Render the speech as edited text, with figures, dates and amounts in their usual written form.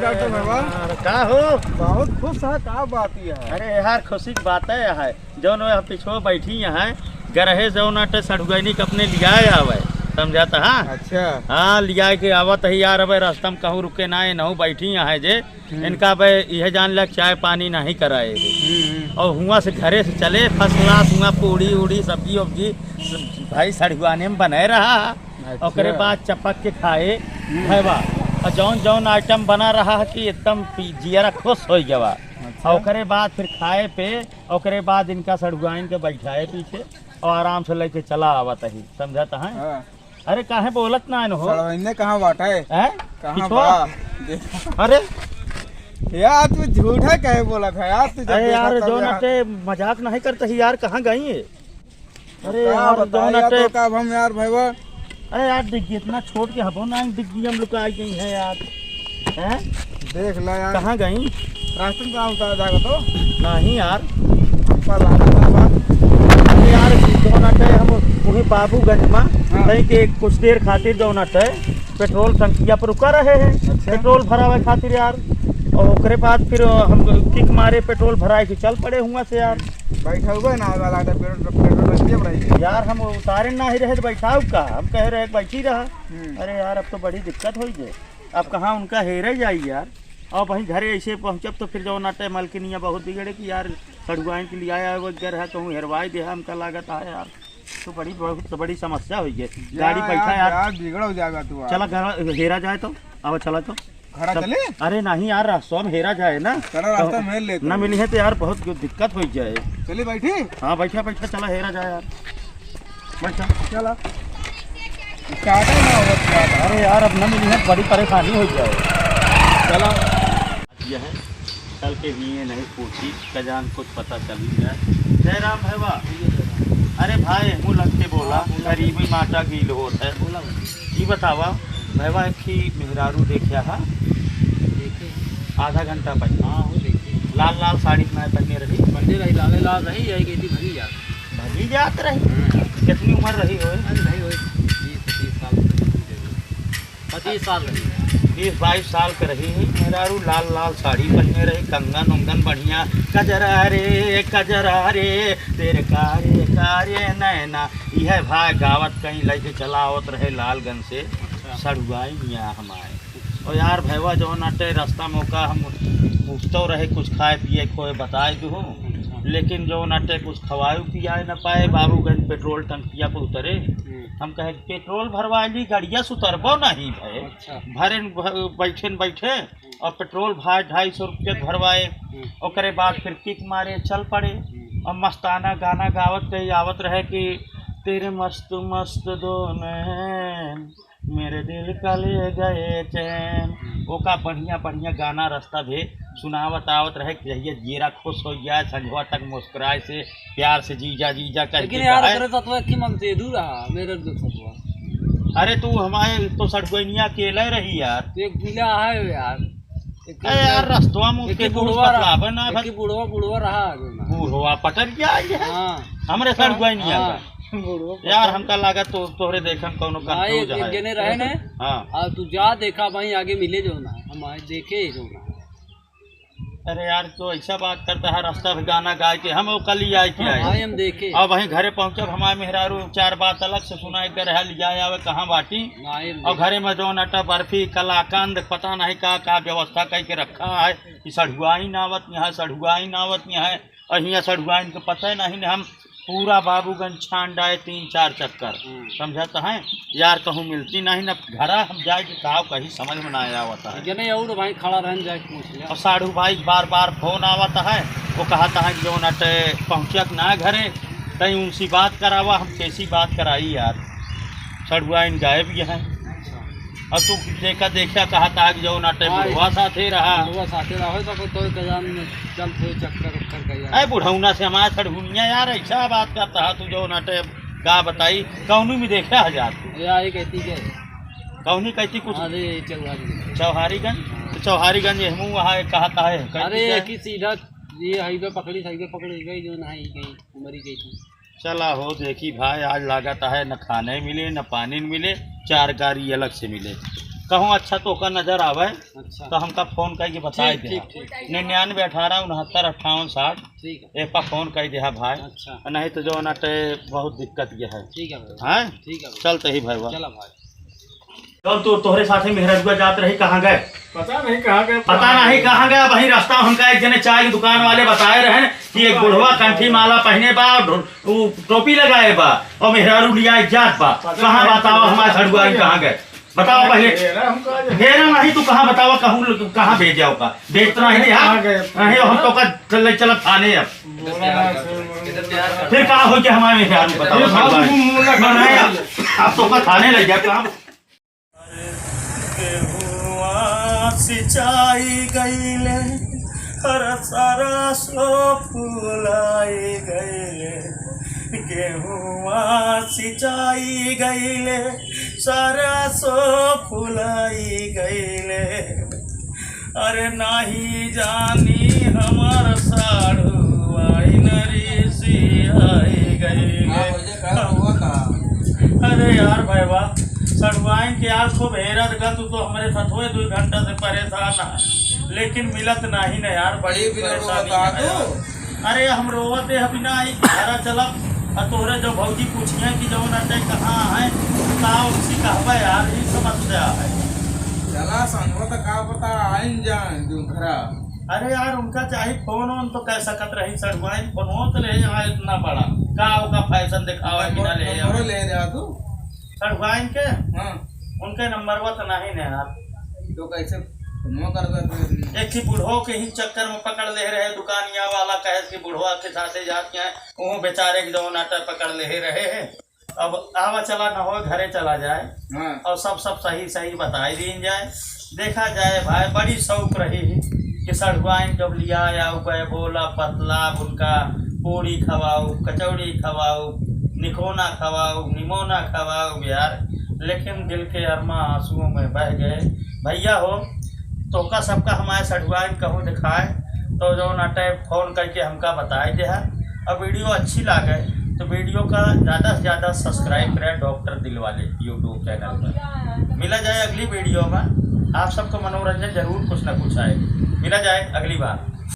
Doctor बाबा का हो? बहुत खुश है। का बात है? अरे यार खुशी की बात है जौन पिछो बैठी यहाँ गरहे जौन अटे सड़ुगैनी के अपने लिया आवे समझाता। हाँ अच्छा हाँ लिया के आवत है यार। अब रास्ता में कहूँ रुके ना नहू बैठी यहाँ जे इनका भाई यह जान लग चाय पानी नहीं कराए और हुआ से घरे से चले फर्स्ट क्लास हुआ पूड़ी उड़ी सब्जी वब्जी भाई सड़ुआने में बने रहा। अच्छा। और बाद चपक के खाए भैया और जौन जौन आइटम बना रहा है कि एकदम जियरा खुश हो गया। अच्छा। और ओकरे बाद फिर खाए पे ओकरे बाद इनका सड़ुआइन के बैठाए पीछे और आराम से लेके चला आवत ही समझाता है। हाँ। अरे काहे बोलत ना हो? सड़वैने कहाँ बाटा है? कहाँ पिछवा? बा? अरे यार तू झूठा कहे बोला था यार तू? अरे यार जो नटे मजाक नहीं करते ही यार। कहाँ गई है? अरे यार जो नटे तो हम यार भाई अरे यार डिग्गी इतना छोड़ के हबो ना डिग्गी हम लोग आई गई है यार। हैं देख ला यार कहाँ गई? रास्ते में कहाँ उतार जाएगा तो नहीं यार हमका लाना था बात। अरे यार जो नटे हम वही बाबूगंज में हाँ। कहीं के कुछ देर खातिर जो नटे पेट्रोल टंकिया पर रुका रहे हैं। अच्छा। पेट्रोल भरावे खातिर यार और ओकरे बाद फिर हम किक मारे पेट्रोल भराए के चल पड़े हुआ से यार। बैठा हुआ है ना वाला पेट्रोल लग गया यार हम उतारे ना ही रहे तो बैठाऊ का हम कह रहे बैठी रहा। अरे यार अब तो बड़ी दिक्कत हो गई। अब कहाँ उनका हेरे जाई यार। और वहीं घरे ऐसे पहुँचब तो फिर जो नाटे मलकिनिया बहुत बिगड़े कि यार सड़ुआइन के लिए आया वो गर है कहूँ हेरवाई दे हमका लागत है यार। तो बड़ी बहुत बड़ी समस्या हुई है। गाड़ी बैठा यार बिगड़ हो जाएगा तू। चला घर हेरा जाए तो अब चला तो खड़ा चले। अरे नहीं यार रास्ता में हेरा जाए ना रास्ता मिल ले ना मिली है तो यार बहुत दिक्कत हो जाए। चलिए बैठी। हाँ बैठा बैठा चला हेरा जाए यार बैठा चला ना होगा। अरे यार अब न मिली है बड़ी परेशानी हो जाए। चला यह है कल के लिए नहीं पूछी कजान कुछ पता चल जाए। जय राम भैया। अरे भाई मुँह लग के बोला गरीबी माटा गील होता है बोला जी बतावा भैया की मेहरारू देखा है आधा घंटा पहले। हाँ वो देखिए लाल लाल साड़ी में पहने रही बंदे रही लाल लाल रही यही गई थी भरी यार भली जात रही। कितनी उम्र रही हो? अरे भाई वही 20-25 साल रही 20-22 साल के रही है मेहरारू। लाल लाल साड़ी पहने रही कंगन उंगन बढ़िया कजरा रे तेरे कारे नैना यह भाई गावत कहीं लेके चलावत रहे लालगंज से सड़ुआई मियाँ हमारे। और यार भैया जो नटे रास्ता मौका हम पूछते रहे कुछ खाए पिए खोए बताए दो लेकिन जो नटे कुछ खवाए पियाए न पाए। बाबूगंज पेट्रोल टंकिया पर उतरे हम कहे पेट्रोल भरवा ली गड़िया से उतरबो नहीं भाई भरे बैठे और पेट्रोल भाई 250 रुपये भरवाए। ओकरे बाद फिर किक मारे चल पड़े और मस्ताना गाना गावत कही आवत रहे कि तेरे मस्त मस्त दो नैन मेरे दिल का ले गए चैन। वो का बढ़िया बढ़िया गाना रास्ता भी सुनावत आवत रहे कि जहिया जीरा खुश हो जाए संझवा तक मुस्कुराए से प्यार से जीजा जीजा कर लेकिन यार तेरे सतवा की मन से दूर रहा मेरे दुख सतवा। अरे तू हमारे तो सड़गोइनिया अकेले रही यार। तो एक पीला है यार अरे यार रास्तवा में उसके बुढ़वा रहा बूढ़वा पटर गया हाँ हमरे सड़गोइनिया का यार हमका लगा तो तोहरे देखम कोनो कंफ्यूज है जने रहे ने। हाँ तू जा देखा भाई आगे मिले जो ना हम देखे जो ना। अरे यार तो ऐसा बात करता है रास्ता में गाना गा के हम कल ही आए के आए हम देखे और वहीं घरे पहुंचे हमारे मेहरारू 4 बात अलग से सुनाई कर लिया आवे कहाँ बाटी और घरे में जो नटा बर्फी कलाकंद पता नहीं का व्यवस्था करके रखा है कि सड़ुआई नावत यहाँ सड़ुआई नावत यहाँ है और यहाँ सड़ुआइन के पता नहीं हम पूरा बाबूगंज छान डाए 3-4 चक्कर समझाता है यार कहूँ मिलती नहीं न घरा हम जाए कि कहा कहीं समझ में ना आया होता है। जने और भाई खड़ा रहन जाए पूछ ले। और साढ़ू भाई बार बार फोन आवता है वो कहता है कि जो नट पहुँचक ना घरे कहीं उनसी बात करावा हम कैसी बात कराई यार सड़ुआइन गायब ये है। और तू देखा कहता है कि जो नटे बुढ़वा साथे रहा तो चल चक्कर बुढ़ौना से हमारा सड़हुनिया यार ऐसा बात करता है तू जो नटे का बताई कौनी में देखा हजार कहती के कौनी कहती कुछ चौहारीगंज तो चौहारीगंज हम वहाँ कहता है अरे कि सीधा ये हाईवे पकड़ी गई जो नहीं गई मरी गई थी। चला हो देखी भाई आज लागत है न खाने मिले न पानी मिले 4 गाड़ी अलग से मिले कहूँ अच्छा तो का नजर आवे अच्छा तो हमका फोन करके बताए दे। ठीक ठीक 99 18 69 68 ठीक है। ए पर फोन कर दे भाई, अच्छा नहीं तो जो ना बहुत दिक्कत ये है। ठीक है भाई, हैं ठीक है भाई। चलते ही भाई वाह चला भाई। चल तू तोहरे साथे मेहरजुआ जात रही, कहाँ गए? पता नहीं कहाँ गए, पता नहीं कहाँ गया। वही रास्ता हमका एक जने चाय की दुकान वाले बताए रहे कि एक बुढ़वा कंठी माला पहने बा और टोपी लगाए बा और मेहरारू लिया जात बा। कहाँ बताओ हमारे सड़ुआ कहाँ गए बताओ पहले। घेरा नहीं तू कहाँ बताओ, कहूँ कहाँ भेजा का बेचना ही नहीं नहीं हम तो का चल चल थाने अब फिर कहाँ हो के हमारे मेहरारू बताओ। अब तो का थाने लग गया कहाँ सिंचाई गईले हर सारा सो फूलाई गईले, गेहुआ सिंचाई गईले सारा सो फूलाई गईले। अरे नाही जानी हमार साड़ू आई नरी सी आई गईले। अरे यार भाई वाह सड़वाइन के आज खूब हैरत गा, तू तो हमारे साथ हुए 2 घंटा से परेशान है लेकिन मिलत नहीं ना यार, बड़ी परेशानी है। अरे हम रोवते अभी ना घरा चला और तोहरे जो भौजी पूछिए कि जो नटे कहाँ है का उसी कहवा यार, ये समस्या है। चला संगो तो का पता आइन जान तू घरा। अरे यार उनका चाहे फोन ऑन तो कह सकत रही सड़वाइन फोन तो ले यहाँ इतना बड़ा का फैशन दिखावा कि ना ले जा तू सड़वाइन के। हाँ उनके नंबर वो तो नहीं ना यार, तो कैसे फोन कर एक ही बुढ़ो के ही चक्कर में पकड़ ले रहे दुकानिया वाला कहे कि बुढ़वा के साथे जाते हैं वो बेचारे के जो नाटा पकड़ ले रहे हैं। अब आवा चला न हो घरे चला जाए और सब सही बताई दी जाए, देखा जाए भाई। बड़ी शौक रही कि सड़वाइन जब लिया या बोला पतला उनका पूरी खवाओ कचौड़ी खवाओ निकोना खवाओ निमोना खवाओ यार, लेकिन दिल के अरमा आंसुओं में बह गए। भैया हो तो का सबका हमारे सड़वाइन कहूँ दिखाए तो जो नाटे फोन करके हमका बताए दे। अब वीडियो अच्छी लगे तो वीडियो का ज़्यादा से ज़्यादा सब्सक्राइब करें डॉक्टर दिलवाले यूट्यूब चैनल पर। मिला जाए अगली वीडियो में, आप सबको मनोरंजन जरूर कुछ ना कुछ आए। मिला जाए अगली बार।